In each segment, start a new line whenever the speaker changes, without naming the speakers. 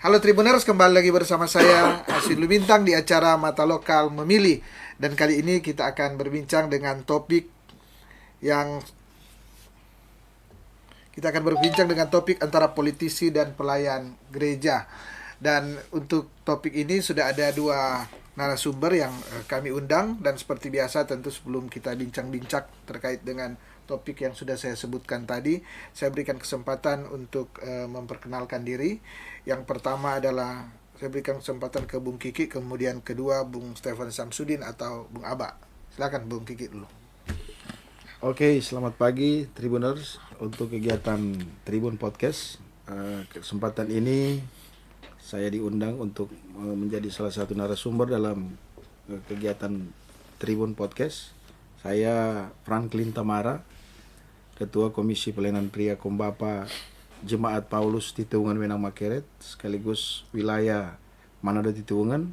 Halo Tribuners, kembali lagi bersama saya Asin Lumintang di acara Mata Lokal Memilih. Dan kali ini kita akan berbincang dengan topik antara politisi dan pelayan gereja. Dan untuk topik ini sudah ada dua narasumber yang kami undang. Dan seperti biasa tentu sebelum kita bincang-bincang terkait dengan topik yang sudah saya sebutkan tadi, saya berikan kesempatan untuk memperkenalkan diri. Yang pertama adalah saya berikan kesempatan ke Bung Kiki, kemudian kedua Bung Stefan Samsudin atau Bung Aba. Silakan Bung Kiki dulu.
Oke, selamat pagi Tribuners untuk kegiatan Tribun Podcast. Kesempatan ini saya diundang untuk menjadi salah satu narasumber dalam kegiatan Tribun Podcast. Saya Franklin Tamara, Ketua Komisi Pelayanan Pria Kombapa Jemaat Paulus Titiwungan Wenang Makeret, sekaligus wilayah Manado Titiwungan,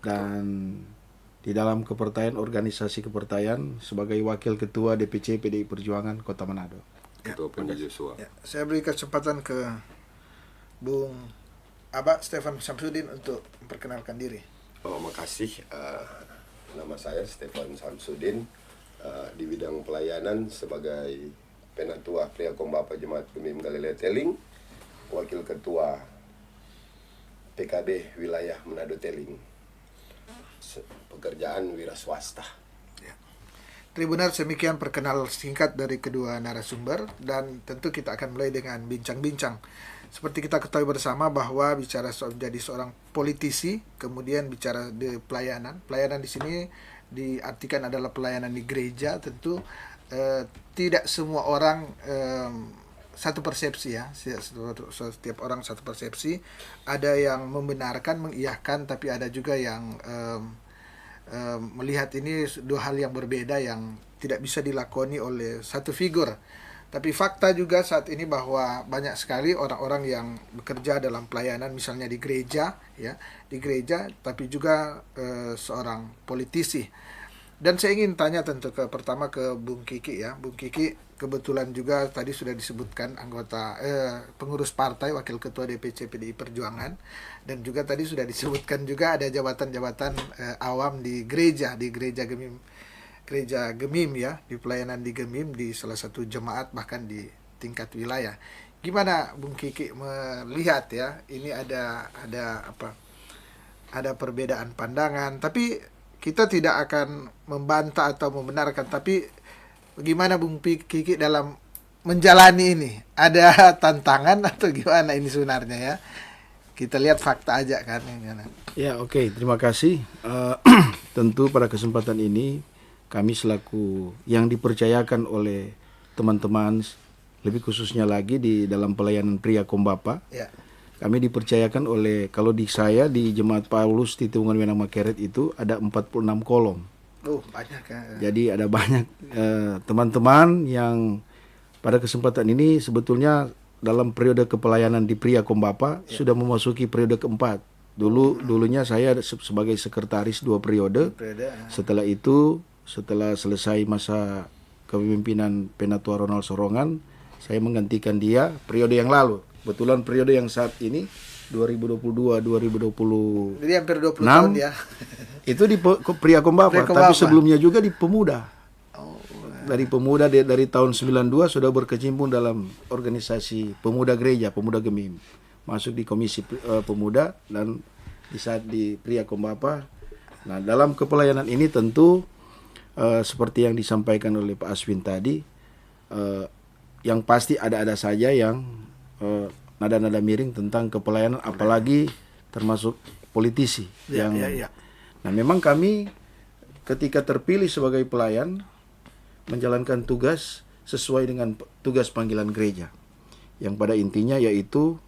dan di dalam kepertayaan organisasi kepertayaan sebagai Wakil Ketua DPC PDI Perjuangan Kota Manado.
Ketua Pundi Joshua.
Ya, saya beri kesempatan ke Bung Aba Stefan Samsudin untuk memperkenalkan diri.
Makasih. Nama saya Stefan Samsudin, di bidang pelayanan sebagai Penatua Pria Kombapa Jemaat Gemim Galilea Teling, Wakil Ketua PKB Wilayah Manado Teling, pekerjaan wira swasta.
Ya. Tribunar, demikian perkenal singkat dari kedua narasumber, dan tentu kita akan mulai dengan bincang-bincang. Seperti kita ketahui bersama bahwa bicara menjadi seorang politisi, kemudian bicara di pelayanan. Pelayanan di sini diartikan adalah pelayanan di gereja. Tentu tidak semua orang satu persepsi ya. Setiap orang satu persepsi. Ada yang membenarkan, mengiyahkan, tapi ada juga yang melihat ini dua hal yang berbeda yang tidak bisa dilakoni oleh satu figur. Tapi fakta juga saat ini bahwa banyak sekali orang-orang yang bekerja dalam pelayanan, misalnya di gereja, tapi juga seorang politisi. Dan saya ingin tanya tentu pertama ke Bung Kiki ya. Bung Kiki kebetulan juga tadi sudah disebutkan anggota pengurus partai, wakil ketua DPC PDI Perjuangan, dan juga tadi sudah disebutkan juga ada jabatan-jabatan awam di gereja Gemim ya, di pelayanan di Gemim, di salah satu jemaat bahkan di tingkat wilayah. Gimana Bung Kiki melihat ya, ini ada perbedaan pandangan, tapi kita tidak akan membantah atau membenarkan, tapi bagaimana Bung Kiki dalam menjalani ini? Ada tantangan atau gimana ini sebenarnya ya? Kita lihat fakta aja kan.
Ya, oke. Terima kasih. Tentu pada kesempatan ini kami selaku yang dipercayakan oleh teman-teman, lebih khususnya lagi di dalam pelayanan pria Kombapa, ya. Kami dipercayakan oleh, kalau di saya di Jemaat Paulus Titiwungan Wenang Makeret itu ada 46 kolom.
Banyak ya.
Jadi ada banyak teman-teman yang pada kesempatan ini sebetulnya dalam periode kepelayanan di pria Kombapa sudah memasuki periode keempat. Dulunya saya sebagai sekretaris 2 periode. Setelah itu, setelah selesai masa kepemimpinan Penatua Ronald Sorongan, saya menggantikan dia periode yang lalu. Kebetulan periode yang saat ini 2022-2026.
Jadi hampir 20 tahun ya.
Itu di pria Kombapa, tapi sebelumnya juga di pemuda. Dari pemuda dari tahun 92 sudah berkecimpung dalam organisasi pemuda gereja, pemuda Gemim. Masuk di komisi pemuda dan di saat di pria Kombapa. Nah, dalam kepelayanan ini tentu seperti yang disampaikan oleh Pak Aswin tadi, yang pasti ada saja yang nada-nada miring tentang kepelayanan, apalagi termasuk politisi. Nah, memang kami ketika terpilih sebagai pelayan menjalankan tugas sesuai dengan tugas panggilan gereja, yang pada intinya yaitu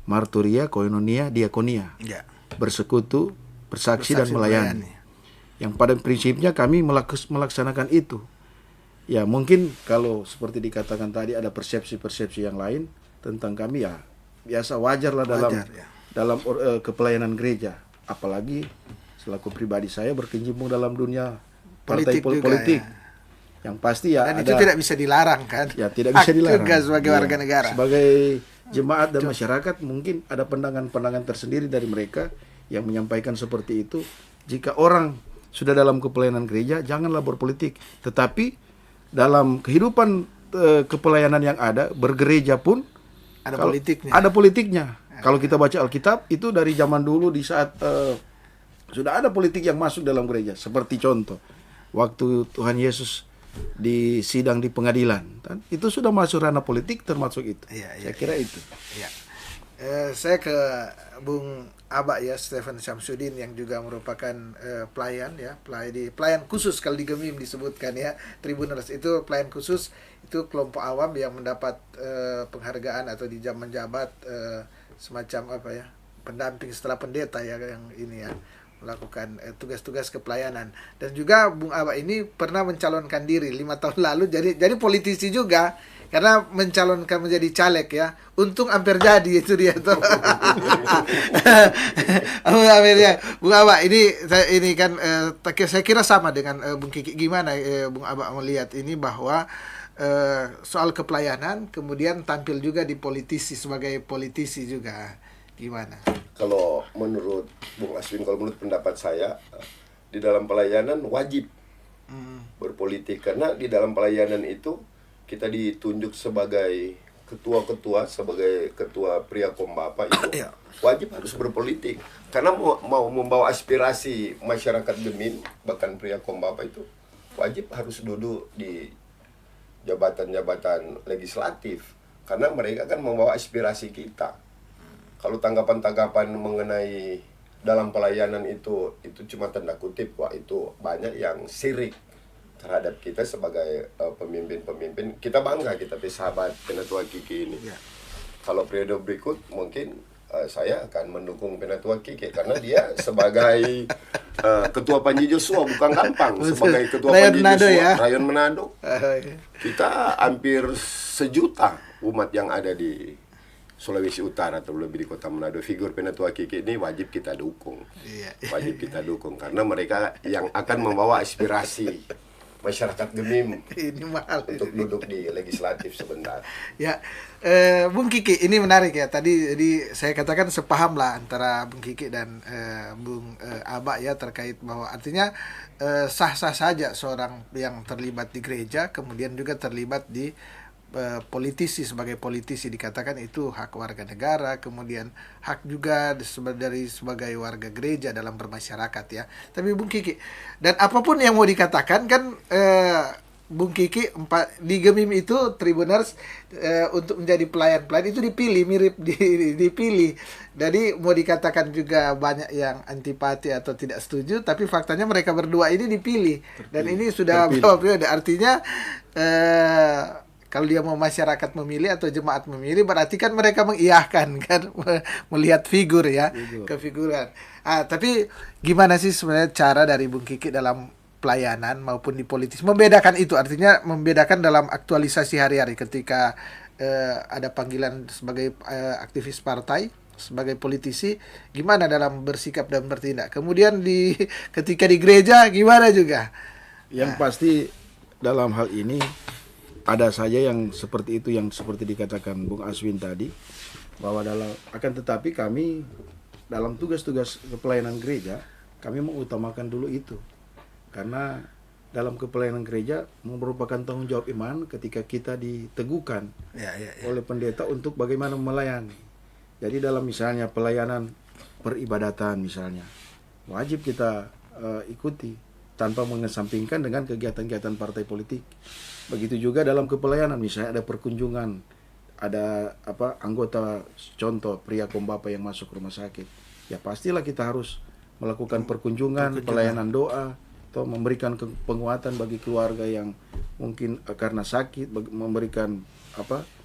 marturia, koinonia, diakonia, bersekutu, bersaksi dan melayani. Yang pada prinsipnya kami melaksanakan itu. Ya, mungkin kalau seperti dikatakan tadi ada persepsi-persepsi yang lain tentang kami, ya biasa, wajar lah dalam kepelayanan gereja. Apalagi selaku pribadi saya berkecimpung dalam dunia partai politik. Yang pasti ya
dan itu tidak bisa dilarang kan?
Ya, tidak bisa dilarang.
Juga sebagai warga negara.
Sebagai jemaat dan masyarakat mungkin ada pandangan-pandangan tersendiri dari mereka yang menyampaikan seperti itu. Jika orang sudah dalam kepelayanan gereja, janganlah berpolitik. Tetapi dalam kehidupan kepelayanan yang ada, bergereja pun
ada politiknya.
Ada politiknya. Kalau kita baca Alkitab, itu dari zaman dulu di saat sudah ada politik yang masuk dalam gereja. Seperti contoh, waktu Tuhan Yesus di sidang di pengadilan, kan? Itu sudah masuk ranah politik termasuk itu. Saya kira itu.
Ya. Saya ke Bung Aba ya, Stephen Samsudin yang juga merupakan pelayan ya, pelayan khusus kalau di Gemim disebutkan ya, Tribuners itu pelayan khusus, itu kelompok awam yang mendapat penghargaan atau menjabat semacam apa ya, pendamping setelah pendeta ya, yang ini ya, melakukan tugas-tugas kepelayanan. Dan juga Bung Aba ini pernah mencalonkan diri 5 tahun lalu jadi politisi juga, karena mencalonkan menjadi caleg ya. Untung hampir jadi, itu dia tuh. Bung Aba ini kan saya kira sama dengan Bung Kiki. Gimana Bung Aba melihat ini, bahwa soal kepelayanan kemudian tampil juga di politisi, sebagai politisi juga, gimana?
Kalau menurut Bung Aswin, kalau menurut pendapat saya, di dalam pelayanan wajib berpolitik, karena di dalam pelayanan itu kita ditunjuk sebagai ketua-ketua, sebagai ketua Pria Kombapa itu wajib harus berpolitik, karena mau membawa aspirasi masyarakat Gemim, bahkan Pria Kombapa itu wajib harus duduk di jabatan-jabatan legislatif, karena mereka kan membawa aspirasi kita. Kalau tanggapan-tanggapan mengenai dalam pelayanan itu cuma tanda kutip, wah itu banyak yang sirik terhadap kita sebagai pemimpin-pemimpin. Kita bangga kita sahabat Penatua Kiki ini. Kalau periode berikut mungkin saya akan mendukung Penatua Kiki, karena dia sebagai ketua Panji Joshua bukan gampang. Sebagai ketua Panji Joshua, Rayon Manado, kita hampir 1 juta umat yang ada di Sulawesi Utara atau lebih di Kota Manado. Figur Penatua Kiki ini wajib kita dukung. Wajib kita dukung, karena mereka yang akan membawa aspirasi masyarakat Gemim
ini mahal
untuk duduk di legislatif sebentar.
Ya, Bung Kiki, ini menarik ya. Jadi saya katakan sepaham lah antara Bung Kiki dan Bung Aba ya, terkait bahwa artinya sah-sah saja seorang yang terlibat di gereja kemudian juga terlibat di politisi, sebagai politisi dikatakan itu hak warga negara, kemudian hak juga dari sebagai warga gereja dalam bermasyarakat ya. Tapi Bung Kiki, dan apapun yang mau dikatakan kan Bung Kiki di Gemim itu Tribuners untuk menjadi pelayan-pelayan itu dipilih, dipilih. Jadi mau dikatakan juga banyak yang antipati atau tidak setuju, tapi faktanya mereka berdua ini dipilih. Dan ini sudah berapa periode, artinya kalau dia mau masyarakat memilih atau jemaat memilih, berarti kan mereka mengiyahkan kan, melihat figur ya, kefiguran. Tapi gimana sih sebenarnya cara dari Bung Kiki dalam pelayanan maupun di politis membedakan itu, artinya membedakan dalam aktualisasi hari-hari ketika ada panggilan sebagai aktivis partai, sebagai politisi, gimana dalam bersikap dan bertindak. Kemudian ketika di gereja gimana juga.
Yang pasti dalam hal ini ada saja yang seperti itu, yang seperti dikatakan Bung Aswin tadi, bahwa akan tetapi kami dalam tugas-tugas kepelayanan gereja, kami mengutamakan dulu itu. Karena dalam kepelayanan gereja merupakan tanggung jawab iman ketika kita diteguhkan oleh pendeta untuk bagaimana melayani. Jadi dalam misalnya pelayanan peribadatan misalnya, wajib kita ikuti tanpa mengesampingkan dengan kegiatan-kegiatan partai politik. Begitu juga dalam kepelayanan, misalnya ada perkunjungan, ada anggota contoh Pria Kombapa yang masuk rumah sakit, ya pastilah kita harus melakukan perkunjungan, pelayanan doa, atau memberikan penguatan bagi keluarga yang mungkin karena sakit, memberikan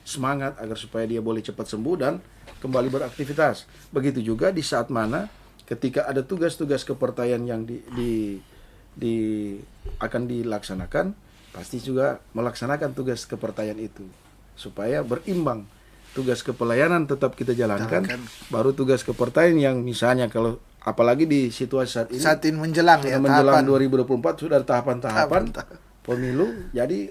semangat agar supaya dia boleh cepat sembuh dan kembali beraktivitas. Begitu juga di saat mana ketika ada tugas-tugas kepartaian yang akan dilaksanakan, pasti juga melaksanakan tugas kepartaian itu supaya berimbang. Tugas kepelayanan tetap kita jalankan. Baru tugas kepartaian yang misalnya kalau apalagi di situasi saat ini menjelang 2024 sudah ada tahapan pemilu. Jadi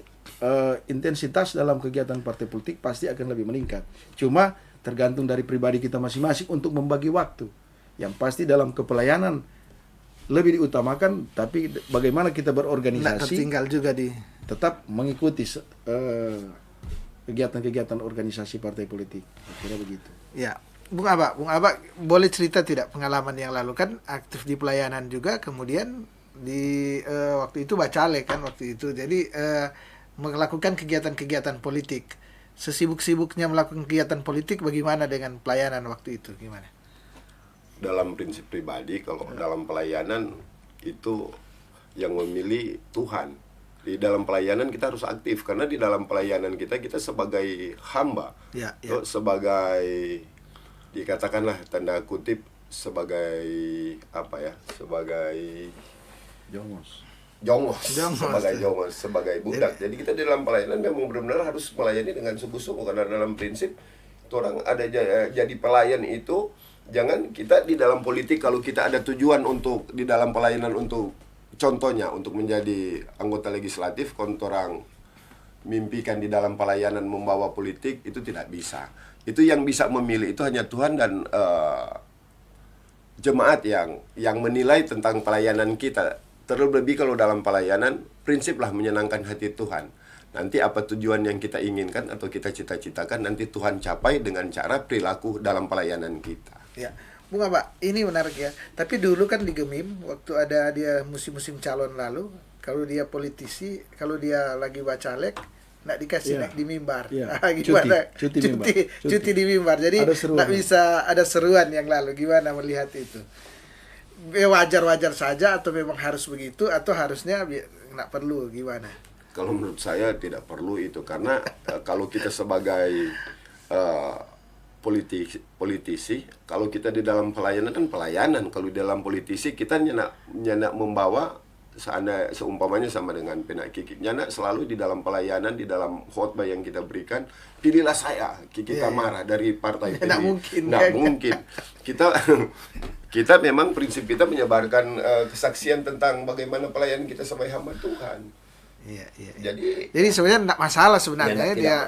intensitas dalam kegiatan partai politik pasti akan lebih meningkat. Cuma tergantung dari pribadi kita masing-masing untuk membagi waktu. Yang pasti dalam kepelayanan lebih diutamakan, tapi bagaimana kita berorganisasi
tertinggal juga di
tetap mengikuti kegiatan-kegiatan organisasi partai politik. Kira begitu.
ya. Bung Aba boleh cerita tidak pengalaman yang lalu, kan aktif di pelayanan juga, kemudian di waktu itu bacalek kan waktu itu, jadi melakukan kegiatan-kegiatan politik. Sesibuk-sibuknya melakukan kegiatan politik, bagaimana dengan pelayanan waktu itu, gimana?
Dalam prinsip pribadi, kalau dalam pelayanan itu yang memilih Tuhan. Di dalam pelayanan kita harus aktif, karena di dalam pelayanan kita sebagai hamba, sebagai dikatakanlah tanda kutip sebagai apa ya, sebagai jongos, sebagai budak. Jadi kita di dalam pelayanan memang benar-benar harus melayani dengan sungguh-sungguh, karena dalam prinsip itu orang ada jadi pelayan itu, jangan kita di dalam politik kalau kita ada tujuan untuk di dalam pelayanan untuk contohnya untuk menjadi anggota legislatif, orang mimpikan di dalam pelayanan membawa politik, itu tidak bisa. Itu yang bisa memilih itu hanya Tuhan dan jemaat yang menilai tentang pelayanan kita. Terlebih kalau dalam pelayanan, prinsiplah menyenangkan hati Tuhan. Nanti apa tujuan yang kita inginkan atau kita cita-citakan, nanti Tuhan capai dengan cara perilaku dalam pelayanan kita.
Ya, Bung Aba, ini menarik ya. Tapi dulu kan di Gemim, waktu ada dia musim-musim calon lalu, kalau dia politisi, kalau dia lagi bacalek, nggak dikasih naik di mimbar. Gimana? Cuti di mimbar. Jadi nggak bisa ada seruan yang lalu. Gimana melihat itu? Wajar-wajar saja atau memang harus begitu, atau harusnya nggak perlu, gimana?
Kalau menurut saya tidak perlu itu, karena kalau kita sebagai politisi, kalau kita di dalam pelayanan kan pelayanan, kalau di dalam politisi kita nyenak membawa seumpamanya sama dengan Penak Kiki, nyenak selalu di dalam pelayanan, di dalam khotbah yang kita berikan, pilihlah saya Kiki Kamara dari partai
Tidak
mungkin. Kita memang prinsip kita menyebarkan kesaksian tentang bagaimana pelayanan kita sebagai hamba Tuhan.
Iya.
Jadi
sebenarnya tidak masalah sebenarnya dia.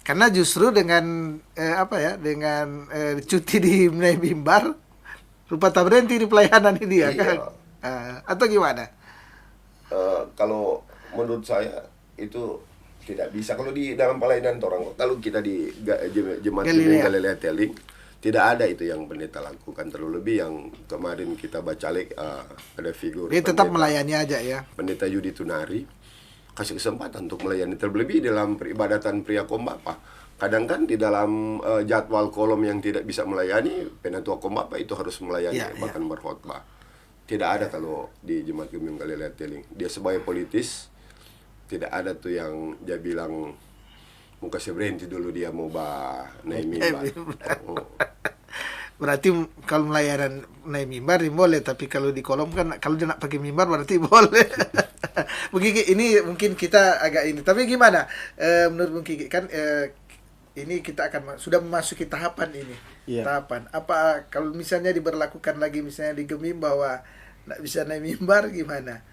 Karena justru dengan dengan cuti di mimbar, rupa tak berhenti di pelayanan ini ya kan? Atau gimana?
Kalau menurut saya itu tidak bisa. Kalau di dalam pelayanan orang, kalau kita di jemaat Galilea Telling, tidak ada itu yang pendeta lakukan. Terlebih yang kemarin kita bacalek ada figur.
Dia tetap melayani aja ya.
Pendeta Yudi Tunari kasih kesempatan untuk melayani, terlebih dalam peribadatan pria Kombapa. Kadang kan di dalam jadwal kolom yang tidak bisa melayani, Penatua Kombapa itu harus melayani, bahkan berkhotbah. Tidak ada kalau di Jemaat Gemim Galilea Telling. Dia sebagai politis, tidak ada tuh yang dia bilang muka berhenti dulu dia mau naik mimbar.
Berarti kalau melayanan naik mimbar boleh, tapi kalau di kolom kan kalau dia nak pakai mimbar berarti boleh. Bung Kiki, ini mungkin kita agak ini, tapi gimana menurut Bung Kiki kan ini kita akan sudah memasuki tahapan ini. Tahapan apa kalau misalnya diberlakukan lagi misalnya di Gemim bahwa nggak bisa naik mimbar, gimana?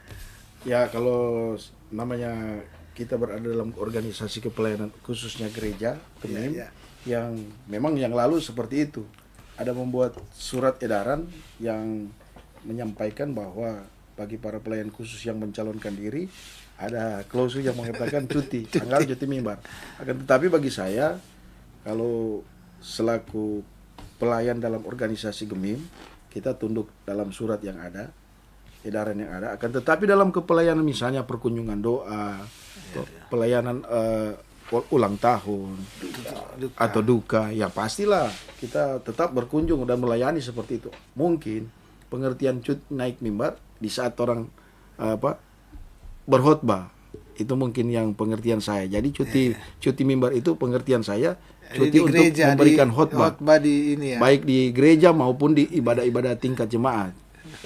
Ya, kalau namanya kita berada dalam organisasi kepelayanan khususnya gereja Gemim, yang memang yang lalu seperti itu, ada membuat surat edaran yang menyampaikan bahwa bagi para pelayan khusus yang mencalonkan diri ada klausul yang mengatakan cuti mimbar. Akan tetapi bagi saya, kalau selaku pelayan dalam organisasi Gemim, kita tunduk dalam surat yang ada, edaran yang ada. Akan tetapi dalam kepelayanan misalnya perkunjungan doa, pelayanan ulang tahun atau duka, ya pastilah kita tetap berkunjung dan melayani seperti itu. Mungkin pengertian cuti naik mimbar di saat orang berkhotbah, itu mungkin yang pengertian saya. Jadi cuti mimbar itu pengertian saya cuti untuk gereja, memberikan khotbah
di ini ya.
Baik di gereja maupun di ibadah-ibadah tingkat jemaat.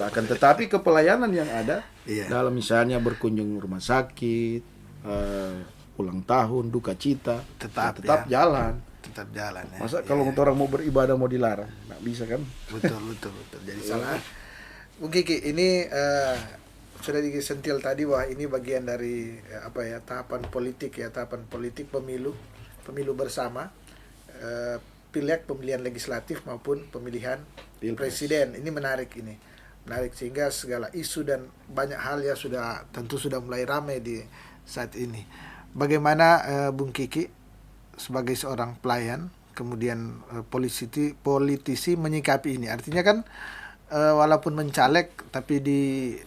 Akan tetapi kepelayanan yang ada dalam misalnya berkunjung rumah sakit, ulang tahun, duka cita, tetap jalan.
Tetap jalan ya.
Masa kalau orang mau beribadah mau dilarang? Nggak bisa kan?
Betul. Jadi salah. Bung Kiki, ini sudah disentil tadi bahwa ini bagian dari tahapan politik pemilu bersama. pileg, pemilihan legislatif maupun pemilihan presiden. Ini menarik sehingga segala isu dan banyak hal ya tentu sudah mulai ramai di saat ini. Bagaimana Bung Kiki sebagai seorang pelayan, kemudian politisi menyikapi ini? Artinya kan walaupun mencalek, tapi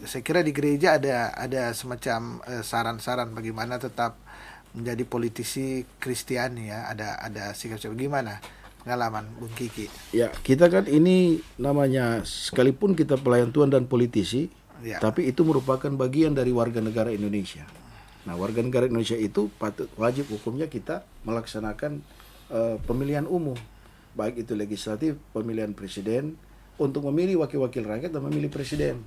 saya kira di gereja ada semacam saran-saran bagaimana tetap menjadi politisi Kristiani ya. Ada sikap-sikap gimana pengalaman Bung Kiki?
Ya, kita kan ini namanya sekalipun kita pelayan Tuhan dan politisi, ya, tapi itu merupakan bagian dari warga negara Indonesia. Nah, warga negara Indonesia itu wajib hukumnya kita melaksanakan pemilihan umum, baik itu legislatif, pemilihan presiden, untuk memilih wakil-wakil rakyat dan memilih presiden.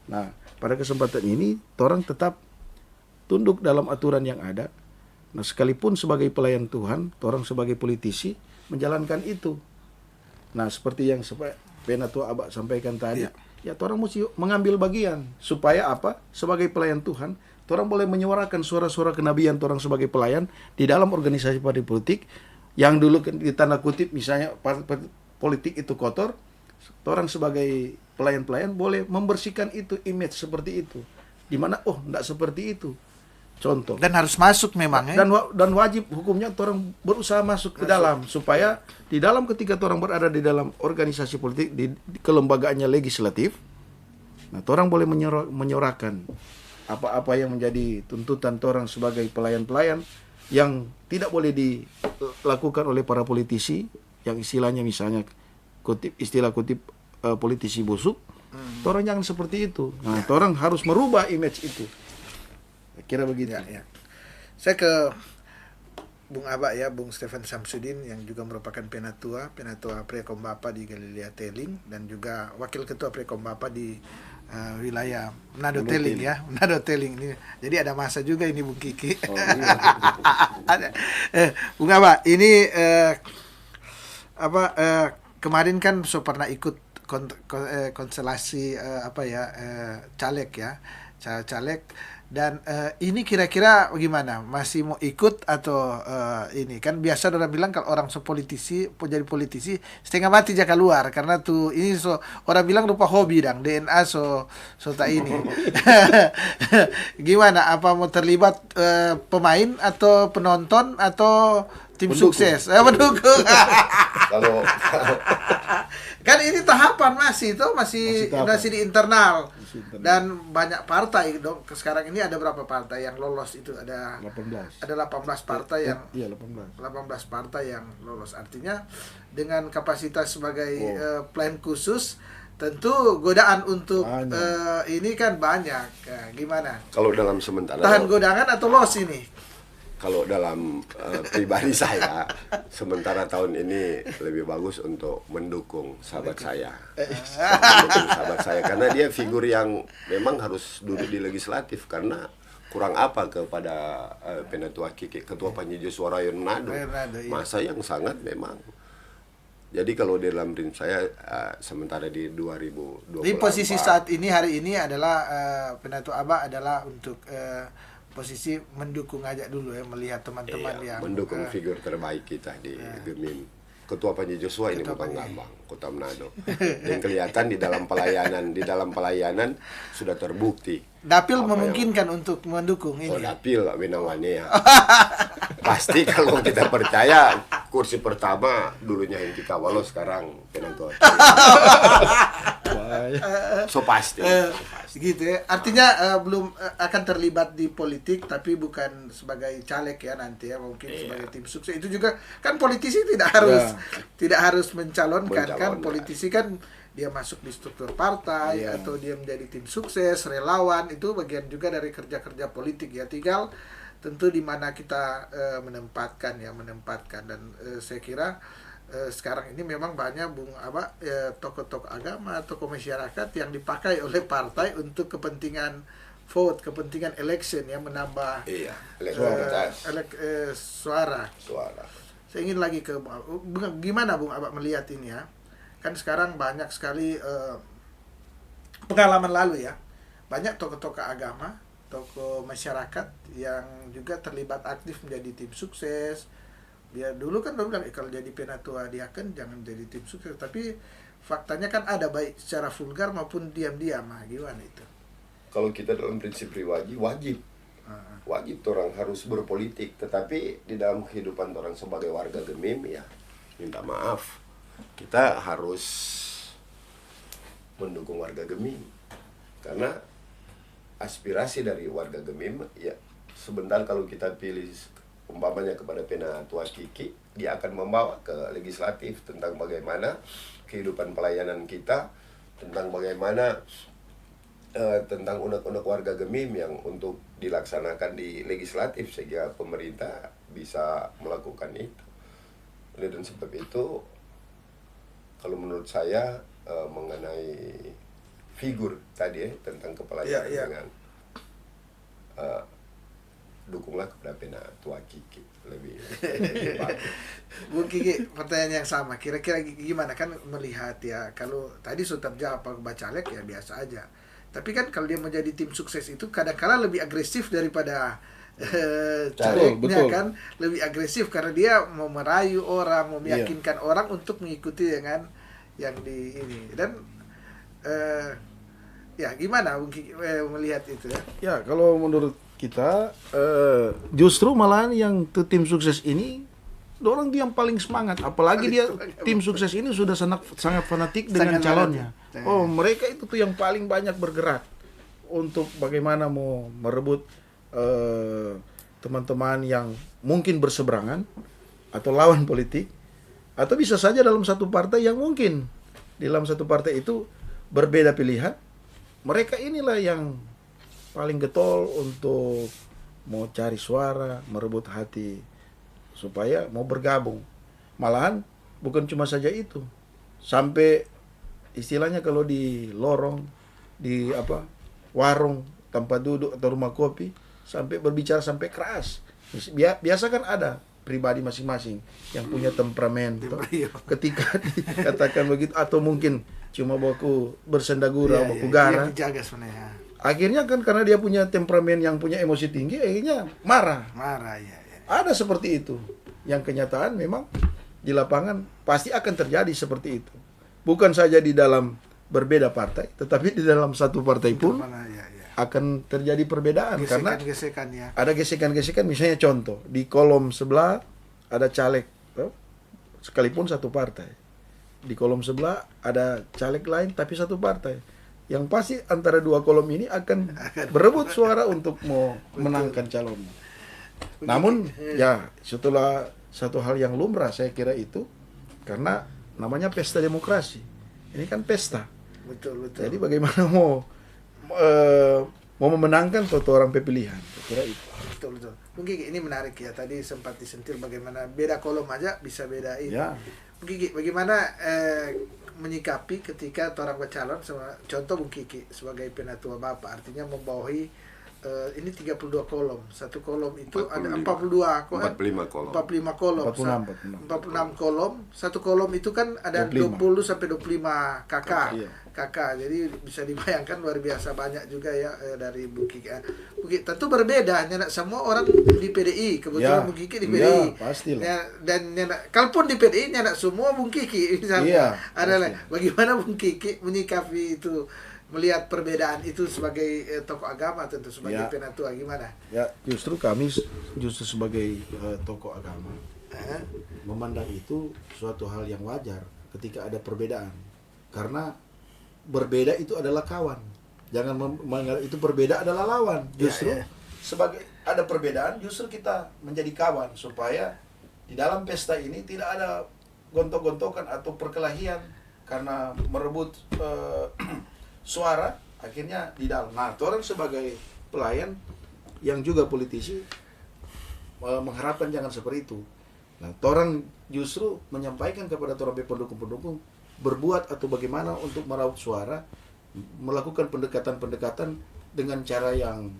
Nah, pada kesempatan ini, orang tetap tunduk dalam aturan yang ada. Nah, sekalipun sebagai pelayan Tuhan, orang sebagai politisi menjalankan itu. Nah, seperti yang Penatua Abah sampaikan tadi, ya orang mesti mengambil bagian supaya apa? Sebagai pelayan Tuhan, orang boleh menyuarakan suara-suara kenabian orang sebagai pelayan di dalam organisasi partai politik yang dulu ditanda kutip misalnya partai politik itu kotor. Orang sebagai pelayan-pelayan boleh membersihkan itu, image seperti itu. Di mana enggak seperti itu. Contoh.
Dan harus masuk memang ya.
Dan wajib hukumnya orang berusaha masuk ke dalam supaya di dalam ketika orang berada di dalam organisasi politik di kelembagaannya legislatif, nah orang boleh menyuarakan apa-apa yang menjadi tuntutan orang sebagai pelayan-pelayan yang tidak boleh dilakukan oleh para politisi yang istilahnya misalnya istilah politisi busuk. Orang jangan seperti itu. Nah, orang harus merubah image itu. Kira begitu.
Ya. Saya ke Bung Abah ya, Bung Stefan Samsudin yang juga merupakan Penatua Prekombapa di Galilea Tailing dan juga Wakil Ketua Prekombapa di wilayah Manado Tailing ya. Manado Tailing ini. Jadi ada masa juga ini Bung Kiki. Oh, iya. Bung Abah, ini kemarin kan pernah ikut konstelasi caleg ya. Caleg. Dan ini kira-kira bagaimana? Masih mau ikut atau ini? Kan biasa orang bilang kalau orang jadi politisi setengah mati jaka keluar karena tuh ini orang bilang rupa hobi dang DNA tak ini. Gimana? Apa mau terlibat pemain atau penonton atau tim pendukung. Sukses? Pendukung.
Kalau
kan ini tahapan masih di internal. Dan banyak partai dong. Sekarang ini ada berapa partai yang lolos itu? Ada 18. Ada 18 partai yang 18 partai yang lolos. Artinya dengan kapasitas sebagai plan khusus tentu godaan untuk ini kan banyak. Nah, gimana?
Kalau dalam sementara
tahan godangan atau los ini?
Kalau dalam pribadi saya, sementara tahun ini lebih bagus untuk mendukung sahabat saya. Mendukung sahabat saya karena dia figur yang memang harus duduk di legislatif karena kurang apa kepada Penatua Kiki, Ketua Panjiji Suara Manado. Masa yang sangat memang. Jadi kalau di dalam rim saya sementara di 2024.
Di posisi saat ini hari ini adalah Penatua Abah adalah untuk posisi mendukung aja dulu ya, melihat teman-teman yang
mendukung figur terbaik kita di Gemim. Ketua Panji Joshua ini bukan gampang, Kota Manado. Dan kelihatan di dalam pelayanan sudah terbukti.
Dapil memungkinkan untuk mendukung ini.
Dapil wenang-wane ya. Pasti kalau kita percaya kursi pertama dulunya yang kita walau sekarang penonton. So pasti.
Gitu ya. Artinya belum akan terlibat di politik tapi bukan sebagai caleg ya nanti ya, mungkin sebagai tim sukses. Itu juga kan politisi tidak harus mencalonkan kan. Politisi kan dia masuk di struktur partai atau dia menjadi tim sukses, relawan, itu bagian juga dari kerja-kerja politik ya. Tinggal tentu di mana kita menempatkan dan saya kira sekarang ini memang banyak tokoh-tokoh agama, tokoh masyarakat yang dipakai oleh partai untuk kepentingan vote, kepentingan election ya, menambah suara. Saya ingin lagi ke gimana Bung Abah melihat ini ya. Kan sekarang banyak sekali pengalaman lalu ya. Banyak tokoh-tokoh agama, tokoh masyarakat yang juga terlibat aktif menjadi tim sukses, Ya dulu kan orang bilang kalau jadi penatua dia kan jangan jadi tim sukses, tapi faktanya kan ada baik secara vulgar maupun diam-diam. Gimana itu?
Kalau kita dalam prinsip pribadi wajib orang harus berpolitik, tetapi di dalam kehidupan orang sebagai warga Gemim ya minta maaf, kita harus mendukung warga Gemim karena aspirasi dari warga Gemim ya sebentar kalau kita pilih umpamanya kepada Penatua Kiki, dia akan membawa ke legislatif tentang bagaimana kehidupan pelayanan kita, tentang bagaimana tentang unek-unek warga Gemim yang untuk dilaksanakan di legislatif sehingga pemerintah bisa melakukan itu. Dan sebab itu kalau menurut saya mengenai figur tadi tentang kepelainan dengan dukunglah kepada Penatua Kiki lebih bagus.
Bu Kiki, pertanyaan yang sama, kira-kira gimana kan melihat ya, kalau tadi sudah jawab Pak Bacalek ya biasa aja. Tapi kan kalau dia menjadi tim sukses itu kadang-kala lebih agresif daripada calegnya kan, lebih agresif karena dia mau merayu orang, mau meyakinkan orang untuk mengikuti dengan yang di ini. Dan ya gimana Bung Kiki melihat itu ya?
Ya kalau menurut kita justru malahan yang tim sukses ini orang dia yang paling semangat, apalagi dia tim sukses ini sudah sangat fanatik dengan calonnya. Oh, mereka itu tuh yang paling banyak bergerak untuk bagaimana mau merebut teman-teman yang mungkin berseberangan atau lawan politik, atau bisa saja dalam satu partai yang mungkin di dalam satu partai itu berbeda pilihan. Mereka inilah yang paling getol untuk mau cari suara, merebut hati supaya mau bergabung. Malahan bukan cuma saja itu, sampai istilahnya kalau di lorong, di warung tempat duduk atau rumah kopi, sampai berbicara sampai keras. Biasa kan ada pribadi masing-masing yang punya temperamen. Ketika dikatakan begitu atau mungkin cuma baku bersendagura, baku gara. Akhirnya kan karena dia punya temperamen yang punya emosi tinggi, akhirnya marah. Ada seperti itu. Yang kenyataan memang di lapangan pasti akan terjadi seperti itu. Bukan saja di dalam berbeda partai, tetapi di dalam satu partai pun akan terjadi perbedaan. Karena ada gesekan-gesekan. Misalnya contoh, di kolom sebelah ada caleg, sekalipun satu partai. Di kolom sebelah ada caleg lain tapi satu partai. Yang pasti antara dua kolom ini akan berebut suara untuk mau menangkan calonnya. Namun ya setelah satu hal yang lumrah saya kira itu, karena namanya pesta demokrasi. Ini kan pesta.
Betul.
Jadi bagaimana mau memenangkan suatu orang pilihan. Saya kira itu.
Betul. Mungkin ini menarik ya. Tadi sempat disentil bagaimana beda kolom aja bisa beda ini.
Ya.
Mungkin bagaimana menyikapi ketika orang bercalon, contoh Bung Kiki sebagai penatua Bapak, artinya membawahi ini 32 kolom. Satu kolom itu 45. Ada 45 kolom. 46 kolom. Satu kolom itu kan ada 20 sampai 25 kakak. Jadi bisa dibayangkan luar biasa banyak juga ya dari Bung Kiki. Tentu berbeda, nyenak semua orang di PDI. Kebetulan Bung Kiki di PDI.
Pastilah.
Dan nyenak, kalaupun di PDI nyenak semua Bung Kiki misalnya. Adalah bagaimana Bung Kiki menyikapi itu, melihat perbedaan itu sebagai tokoh agama, tentu sebagai penatua, gimana?
Ya, justru kami sebagai tokoh agama memandang itu suatu hal yang wajar ketika ada perbedaan, karena berbeda itu adalah kawan. Jangan menganggap itu berbeda adalah lawan. Justru sebagai ada perbedaan, justru kita menjadi kawan supaya di dalam pesta ini tidak ada gontok-gontokan atau perkelahian karena merebut suara akhirnya di dalam. Nah, orang sebagai pelayan yang juga politisi mengharapkan jangan seperti itu. Nah, orang justru menyampaikan kepada orang pendukung-pendukung berbuat atau bagaimana untuk meraup suara, melakukan pendekatan-pendekatan dengan cara yang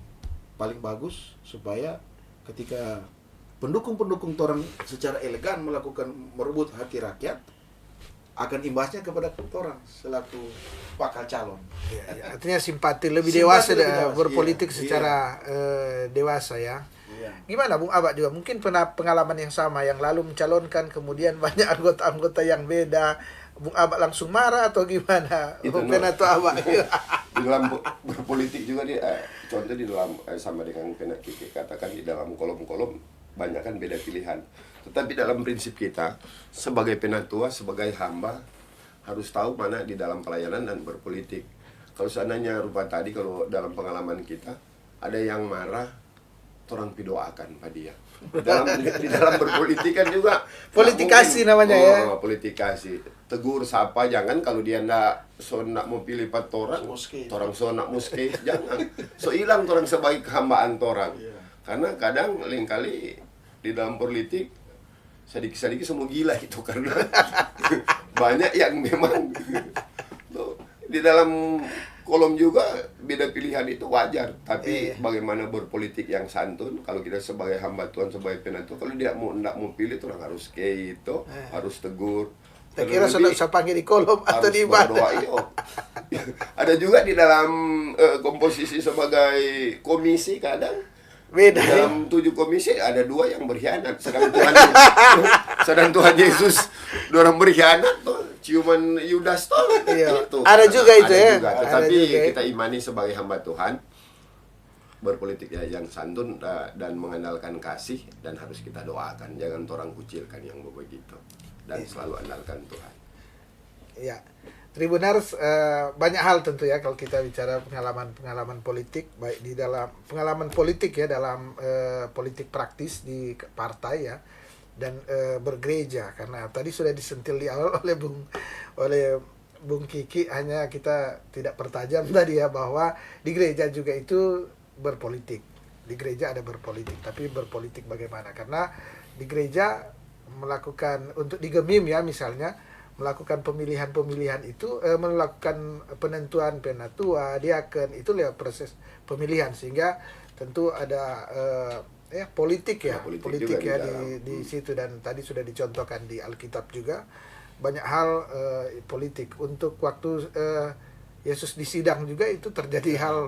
paling bagus supaya ketika pendukung-pendukung orang secara elegan merebut hati rakyat, akan imbasnya kepada orang selaku bakal calon.
Artinya simpati lebih dewasa berpolitik secara dewasa ya. Gimana Bung Aba juga mungkin pernah pengalaman yang sama, yang lalu mencalonkan kemudian banyak anggota-anggota yang beda, Bung Aba langsung marah atau gimana? Penatua Aba.
Di dalam berpolitik juga contoh di dalam sama dengan Kiki katakan, di dalam kolom-kolom banyak kan beda pilihan. Tetapi dalam prinsip kita sebagai penatua, sebagai hamba harus tahu mana di dalam pelayanan dan berpolitik. Kalau seandainya rupa tadi, kalau dalam pengalaman kita ada yang marah, orang pidoakan pada dia. Di dalam berpolitik kan juga
politikasi namanya ya.
Politikasi. Tegur sapa, jangan kalau dia ndak mau pilih pat orang nak muske, jangan. So hilang orang sebagai kehambaan orang. Karena kadang lingkali di dalam politik sedikit-sedikit semua gila itu, karena banyak yang memang di dalam kolom juga beda pilihan, itu wajar. Tapi bagaimana berpolitik yang santun, kalau kita sebagai hamba Tuhan, sebagai penatua, kalau dia ndak mau pilih, orang harus kayak itu, harus tegur.
Saya kira sudah saya panggil di kolom atau di ibadah.
Ada juga di dalam komposisi sebagai komisi, kadang
beda.
Dalam 7 komisi ada 2 yang berkhianat, sedang Tuhan Yesus orang berkhianat tuh, ciuman Yudas tuh.
Iya.
Itu.
Ada juga itu ya.
Tetapi kita imani sebagai hamba Tuhan, berpolitik yang santun dan mengandalkan kasih, dan harus kita doakan, jangan orang kucilkan yang begitu, dan selalu andalkan Tuhan.
Iya. Tribuners, banyak hal tentu ya kalau kita bicara pengalaman politik, baik di dalam pengalaman politik ya, dalam politik praktis di partai ya, dan bergereja, karena tadi sudah disentil di awal oleh Bung Kiki, hanya kita tidak pertajam tadi ya, bahwa di gereja juga itu berpolitik. Di gereja ada berpolitik, tapi berpolitik bagaimana? Karena di gereja melakukan, untuk di Gemim ya misalnya, melakukan pemilihan-pemilihan itu, melakukan penentuan penatua, diaken, itu lewat proses pemilihan, sehingga tentu ada politik ya, politik ya di situ, dan tadi sudah dicontohkan di Alkitab juga banyak hal politik. Untuk waktu Yesus disidang juga itu terjadi hal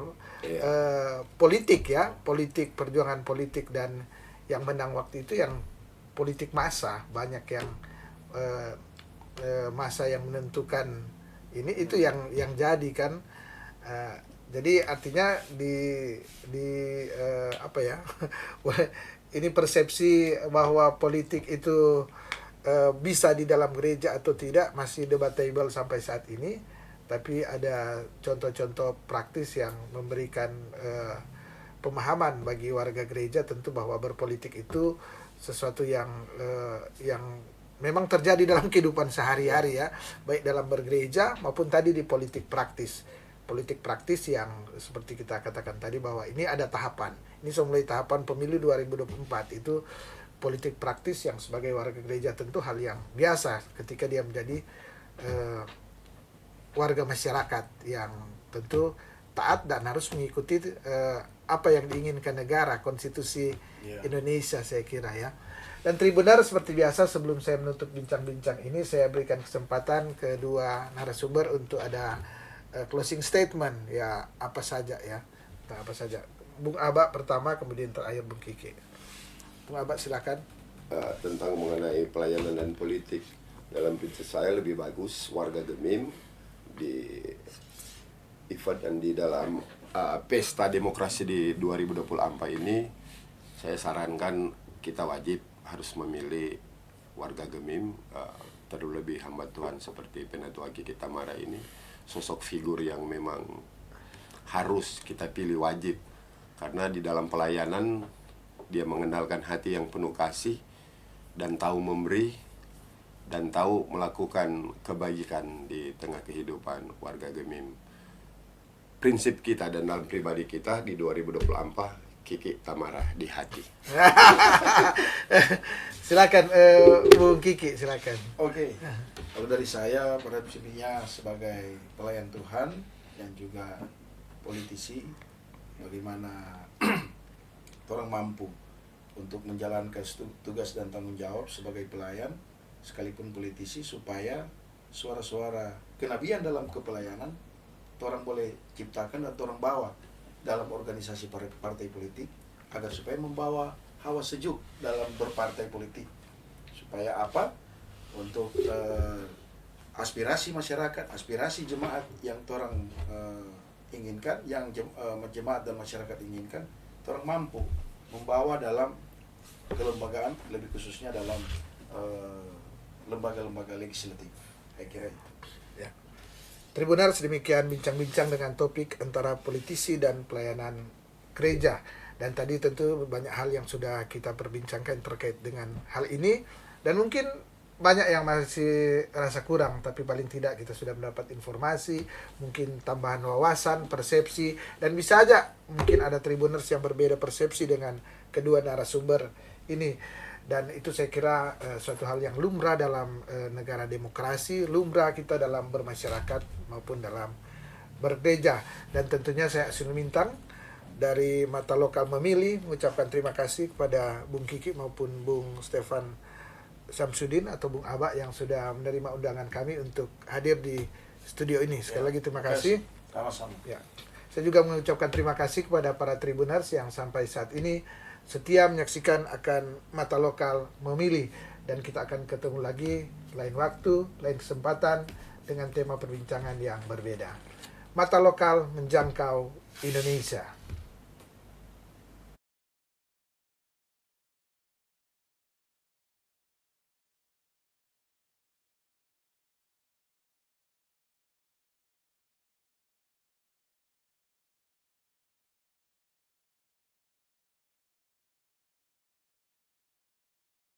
politik ya, politik, perjuangan politik, dan yang menang waktu itu yang politik massa, banyak yang masa yang menentukan ini, itu yang jadi kan. Jadi artinya di apa ya ini persepsi bahwa politik itu bisa di dalam gereja atau tidak masih debatable sampai saat ini, tapi ada contoh-contoh praktis yang memberikan pemahaman bagi warga gereja tentu bahwa berpolitik itu sesuatu yang memang terjadi dalam kehidupan sehari-hari ya, baik dalam bergereja maupun tadi di politik praktis. Politik praktis yang seperti kita katakan tadi, bahwa ini ada tahapan. Ini mulai tahapan pemilu 2024, itu politik praktis yang sebagai warga gereja tentu hal yang biasa ketika dia menjadi warga masyarakat yang tentu taat dan harus mengikuti apa yang diinginkan negara, konstitusi Indonesia, saya kira ya. Dan Tribuner, seperti biasa sebelum saya menutup bincang-bincang ini, saya berikan kesempatan kedua narasumber untuk ada closing statement ya, apa saja ya. Nah, apa saja. Bung Aba pertama, kemudian terakhir Bung Kiki. Bung Aba silakan.
Tentang mengenai pelayanan dan politik, dalam prinsip saya lebih bagus warga Gemim di event dan di dalam pesta demokrasi di 2024 ini, saya sarankan kita wajib harus memilih warga Gemim, terlebih hamba Tuhan seperti Penatua Kiki Tamara ini, sosok figur yang memang harus kita pilih, wajib, karena di dalam pelayanan dia mengenalkan hati yang penuh kasih dan tahu memberi dan tahu melakukan kebaikan di tengah kehidupan warga Gemim. Prinsip kita dan dalam pribadi kita di 2024, Kiki Tamara di hati.
Silakan Bung Kiki, silakan.
Oke. Kalau dari saya, prinsipnya sebagai pelayan Tuhan yang juga politisi, bagaimana orang mampu untuk menjalankan tugas dan tanggung jawab sebagai pelayan sekalipun politisi, supaya suara-suara kenabian dalam kepelayanan orang boleh ciptakan dan orang bawa dalam organisasi partai politik, agar supaya membawa hawa sejuk dalam berpartai politik. Supaya apa? Untuk aspirasi masyarakat, aspirasi jemaat yang orang inginkan, yang jemaat dan masyarakat inginkan, orang mampu membawa dalam kelembagaan, lebih khususnya dalam lembaga-lembaga legislatif. Saya kira itu.
Ya. Tribunal sedemikian bincang-bincang dengan topik antara politisi dan pelayanan gereja. Dan tadi tentu banyak hal yang sudah kita perbincangkan terkait dengan hal ini. Dan mungkin banyak yang masih rasa kurang, tapi paling tidak kita sudah mendapat informasi, mungkin tambahan wawasan, persepsi, dan bisa aja mungkin ada tribuners yang berbeda persepsi dengan kedua narasumber ini. Dan itu saya kira suatu hal yang lumrah dalam negara demokrasi, lumrah kita dalam bermasyarakat maupun dalam bergereja. Dan tentunya saya Asun Mintang dari Mata Lokal Memilih mengucapkan terima kasih kepada Bung Kiki maupun Bung Stefan Samsudin atau Bung Aba yang sudah menerima undangan kami untuk hadir di studio ini. Sekali lagi terima kasih.
Sama-sama.
Ya. Saya juga mengucapkan terima kasih kepada para tribuners yang sampai saat ini setia menyaksikan akan Mata Lokal Memilih, dan kita akan ketemu lagi lain waktu, lain kesempatan dengan tema perbincangan yang berbeda. Mata Lokal menjangkau Indonesia.